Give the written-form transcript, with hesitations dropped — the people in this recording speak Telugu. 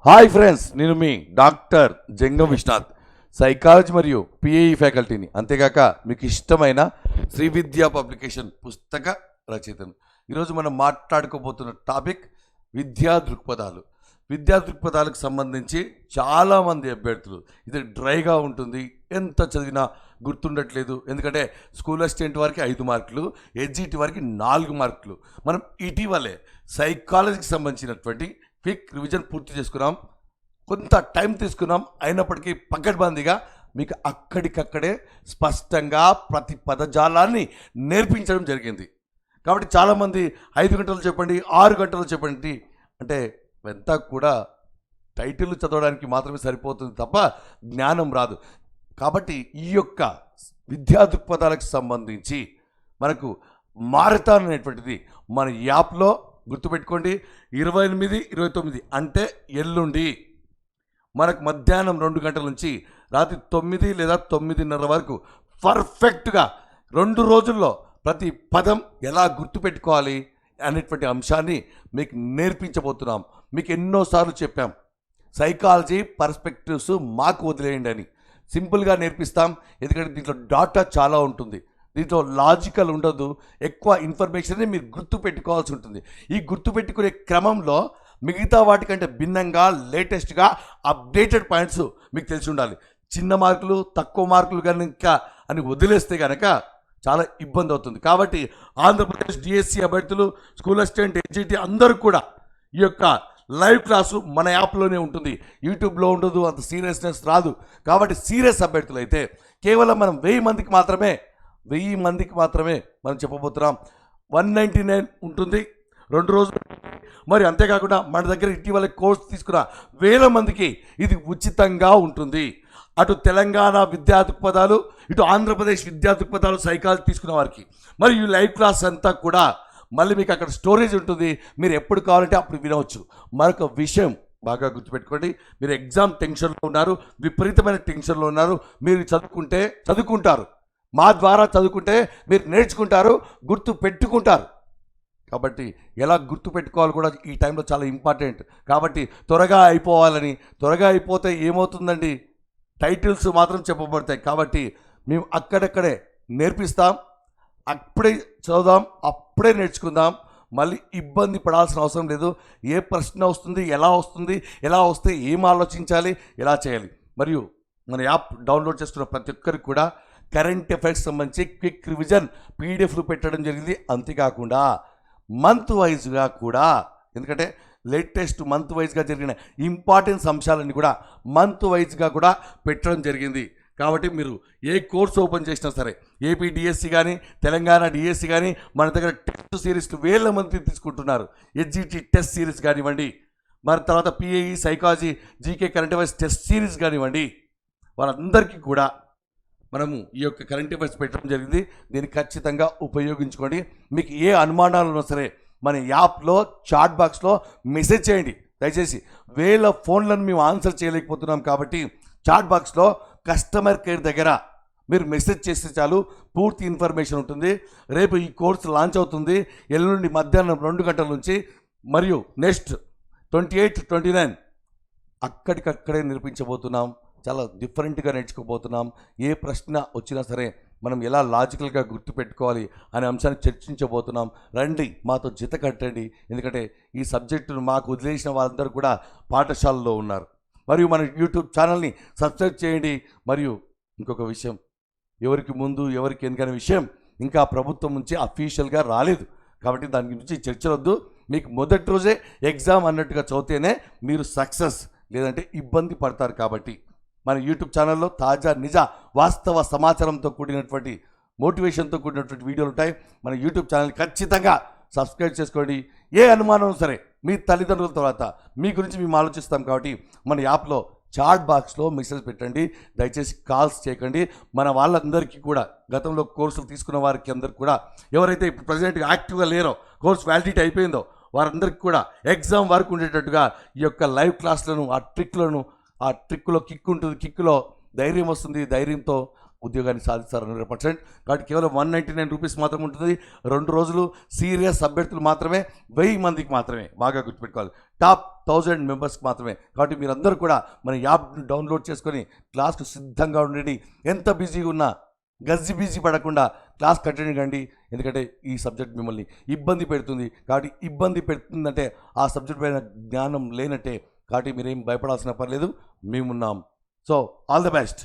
హాయ్ ఫ్రెండ్స్, నేను మీ డాక్టర్ జంగం విశ్వనాథ్, సైకాలజీ మరియు పిఏఈ ఫ్యాకల్టీని, అంతేగాక మీకు ఇష్టమైన శ్రీ విద్యా పబ్లికేషన్ పుస్తక రచయితను. ఈరోజు మనం మాట్లాడుకోబోతున్న టాపిక్ విద్యా దృక్పథాలు. విద్యా దృక్పథాలకు సంబంధించి చాలామంది అభ్యర్థులు ఇది డ్రైగా ఉంటుంది, ఎంత చదివినా గుర్తుండట్లేదు. ఎందుకంటే స్కూల్ అసిస్టెంట్ వారికి 5 మార్కులు, ఎడ్జిటి వారికి 4 మార్కులు. మనం ఇటీవలే సైకాలజీకి సంబంధించినటువంటి క్విక్ రివిజన్ పూర్తి చేసుకున్నాం, కొంత టైం తీసుకున్నాం. అయినప్పటికీ పకడ్బందీగా మీకు అక్కడికక్కడే స్పష్టంగా ప్రతి పదజాలాన్ని నేర్పించడం జరిగింది. కాబట్టి చాలామంది 5 గంటలు చెప్పండి, 6 గంటలు చెప్పండి అంటే ఎంత కూడా టైటిల్ చదవడానికి మాత్రమే సరిపోతుంది తప్ప జ్ఞానం రాదు. కాబట్టి ఈ యొక్క విద్యా దృక్పథాలకు సంబంధించి మనకు మారథాన్ అనేటువంటిది మన యాప్లో గుర్తుపెట్టుకోండి. 28, 29 అంటే ఎల్లుండి మనకు మధ్యాహ్నం 2 గంటల నుంచి రాత్రి 9 లేదా 9:30 వరకు పర్ఫెక్ట్గా 2 రోజుల్లో ప్రతి పదం ఎలా గుర్తుపెట్టుకోవాలి అనేటువంటి అంశాన్ని మీకు నేర్పించబోతున్నాం. మీకు ఎన్నోసార్లు చెప్పాం, సైకాలజీ పర్స్పెక్టివ్స్ మాకు వదిలేయండి అని. సింపుల్గా నేర్పిస్తాం, ఎందుకంటే దీంట్లో డాటా చాలా ఉంటుంది, దీంట్లో లాజికల్ ఉండదు, ఎక్కువ ఇన్ఫర్మేషన్ని మీరు గుర్తుపెట్టుకోవాల్సి ఉంటుంది. ఈ గుర్తుపెట్టుకునే క్రమంలో మిగతా వాటికంటే భిన్నంగా లేటెస్ట్గా అప్డేటెడ్ పాయింట్స్ మీకు తెలిసి ఉండాలి. చిన్న మార్కులు, తక్కువ మార్కులు కనుక అని వదిలేస్తే కనుక చాలా ఇబ్బంది అవుతుంది. కాబట్టి ఆంధ్రప్రదేశ్ డిఎస్సి అభ్యర్థులు, స్కూల్ అసిస్టెంట్, ఎడ్జిటి అందరూ కూడా ఈ యొక్క లైవ్ క్లాసు మన యాప్లోనే ఉంటుంది, యూట్యూబ్లో ఉండదు, అంత సీరియస్నెస్ రాదు. కాబట్టి సీరియస్ అభ్యర్థులు అయితే కేవలం మనం 1000 మందికి మాత్రమే మనం చెప్పబోతున్నాం. 199 ఉంటుంది 2 రోజులు. మరి అంతేకాకుండా మన దగ్గర ఇటీవల కోర్సు తీసుకున్న 1000 మందికి ఇది ఉచితంగా ఉంటుంది. అటు తెలంగాణ విద్యా దృక్పథాలు, ఇటు ఆంధ్రప్రదేశ్ విద్యా దృక్పథాలు సైకాలజీ తీసుకున్న వారికి. మరి ఈ లైవ్ క్లాస్ అంతా కూడా మళ్ళీ మీకు అక్కడ స్టోరేజ్ ఉంటుంది, మీరు ఎప్పుడు కావాలంటే అప్పుడు వినవచ్చు. మరొక విషయం బాగా గుర్తుపెట్టుకోండి, మీరు ఎగ్జామ్ టెన్షన్లో ఉన్నారు, విపరీతమైన టెన్షన్లో ఉన్నారు. మీరు చదువుకుంటారు, మా ద్వారా చదువుకుంటే మీరు నేర్చుకుంటారు, గుర్తు పెట్టుకుంటారు. కాబట్టి ఎలా గుర్తు పెట్టుకోవాలి కూడా ఈ టైంలో చాలా ఇంపార్టెంట్. కాబట్టి త్వరగా అయిపోతే ఏమవుతుందండి, టైటిల్స్ మాత్రం చెప్పబడతాయి. కాబట్టి మేము అక్కడక్కడే నేర్పిస్తాం, అప్పుడే చదువుదాం, అప్పుడే నేర్చుకుందాం. మళ్ళీ ఇబ్బంది పడాల్సిన అవసరం లేదు. ఏ ప్రశ్న వస్తుంది, ఎలా వస్తే ఏం ఆలోచించాలి, ఎలా చేయాలి. మరియు మన యాప్ డౌన్లోడ్ చేసుకున్న ప్రతి ఒక్కరికి కూడా కరెంట్ అఫైర్స్ సంబంధించి క్విక్ రివిజన్ పీడిఎఫ్లు పెట్టడం జరిగింది. అంతేకాకుండా మంత్ వైజ్గా కూడా, ఎందుకంటే లేటెస్ట్ మంత్ వైజ్గా జరిగిన ఇంపార్టెన్స్ అంశాలన్నీ కూడా మంత్ వైజ్గా కూడా పెట్టడం జరిగింది. కాబట్టి మీరు ఏ కోర్స్ ఓపెన్ చేసినా సరే, ఏపీ డిఎస్సి కానీ, తెలంగాణ డిఎస్సి కానీ, మన దగ్గర టెస్ట్ సిరీస్లు 1000 మంది తీసుకుంటున్నారు. ఎడ్జిటి టెస్ట్ సిరీస్ కానివ్వండి, మరి తర్వాత PAE psychology GK current affairs test series కానివ్వండి, వాళ్ళందరికీ కూడా మనము ఈ యొక్క కరెంట్ అఫైర్స్ పెట్టడం జరిగింది. దీన్ని ఖచ్చితంగా ఉపయోగించుకోండి. మీకు ఏ అనుమానాలు ఉన్నా సరే మన యాప్లో చాట్ బాక్స్లో మెసేజ్ చేయండి. దయచేసి 1000 ఫోన్లను మేము ఆన్సర్ చేయలేకపోతున్నాం కాబట్టి చాట్ బాక్స్లో కస్టమర్ కేర్ దగ్గర మీరు మెసేజ్ చేస్తే చాలు, పూర్తి ఇన్ఫర్మేషన్ ఉంటుంది. రేపు ఈ కోర్సు లాంచ్ అవుతుంది, ఎల్లుండి మధ్యాహ్నం 2 గంటల నుంచి. మరియు నెక్స్ట్ 28, 29 అక్కడికక్కడే నేర్పించబోతున్నాం. చాలా డిఫరెంట్గా నేర్చుకోబోతున్నాం. ఏ ప్రశ్న వచ్చినా సరే మనం ఎలా లాజికల్గా గుర్తుపెట్టుకోవాలి అనే అంశాన్ని చర్చించబోతున్నాం. రండి, మాతో జత కట్టండి. ఎందుకంటే ఈ సబ్జెక్టును మాకు వదిలేసిన వాళ్ళందరూ కూడా పాఠశాలలో ఉన్నారు. మరియు మన యూట్యూబ్ ఛానల్ని సబ్స్క్రైబ్ చేయండి. మరియు ఇంకొక విషయం, ఎవరికి ముందు ఎవరికి వెనుకనే విషయం ఇంకా ప్రభుత్వం నుంచి అఫీషియల్గా రాలేదు. కాబట్టి దాని గురించి చర్చలొద్దు. మీకు మొదటి రోజే ఎగ్జామ్ అన్నట్టుగా చదివితేనే మీరు సక్సెస్, లేదంటే ఇబ్బంది పడతారు. కాబట్టి మన యూట్యూబ్ ఛానల్లో తాజా నిజ వాస్తవ సమాచారంతో కూడినటువంటి మోటివేషన్తో కూడినటువంటి వీడియోలు ఉంటాయి. మన యూట్యూబ్ ఛానల్ని ఖచ్చితంగా సబ్స్క్రైబ్ చేసుకోండి. ఏ అనుమానం సరే మీ తల్లిదండ్రుల తర్వాత మీ గురించి మేము ఆలోచిస్తాం. కాబట్టి మన యాప్లో చాట్ బాక్స్లో మెసేజ్ పెట్టండి. దయచేసి కాల్స్ చేయకండి. మన వాళ్ళందరికీ కూడా, గతంలో కోర్సులు తీసుకున్న వారికి అందరికీ కూడా, ఎవరైతే ఇప్పుడు ప్రజెంట్గా యాక్టివ్గా లేరో, కోర్స్ వ్యాలిడిటీ అయిపోయిందో వారందరికీ కూడా ఎగ్జామ్ వరకు ఉండేటట్టుగా ఈ యొక్క లైవ్ క్లాస్లను, ఆ ట్రిక్లో కిక్ ఉంటుంది, కిక్లో ధైర్యం వస్తుంది, ధైర్యంతో ఉద్యోగాన్ని సాధిస్తారు 100%. కాబట్టి కేవలం 199 రూపీస్ మాత్రం ఉంటుంది. 2 రోజులు సీరియస్ అభ్యర్థులు మాత్రమే, 1000 మందికి మాత్రమే. బాగా గుర్తుపెట్టుకోవాలి. టాప్ 1000 మెంబర్స్కి మాత్రమే. కాబట్టి మీరందరూ కూడా మన యాప్ను డౌన్లోడ్ చేసుకొని క్లాస్కు సిద్ధంగా ఉండండి. ఎంత బిజీగా ఉన్నా బిజీ పడకుండా క్లాస్ కంటిన్యూ కండి. ఎందుకంటే ఈ సబ్జెక్ట్ మిమ్మల్ని ఇబ్బంది పెడుతుంది. కాబట్టి ఇబ్బంది పెడుతుందంటే ఆ సబ్జెక్ట్ పైన జ్ఞానం లేనట్టే. కాబట్టి మీరేం భయపడాల్సిన పర్లేదు, మేమున్నాం. So all the best.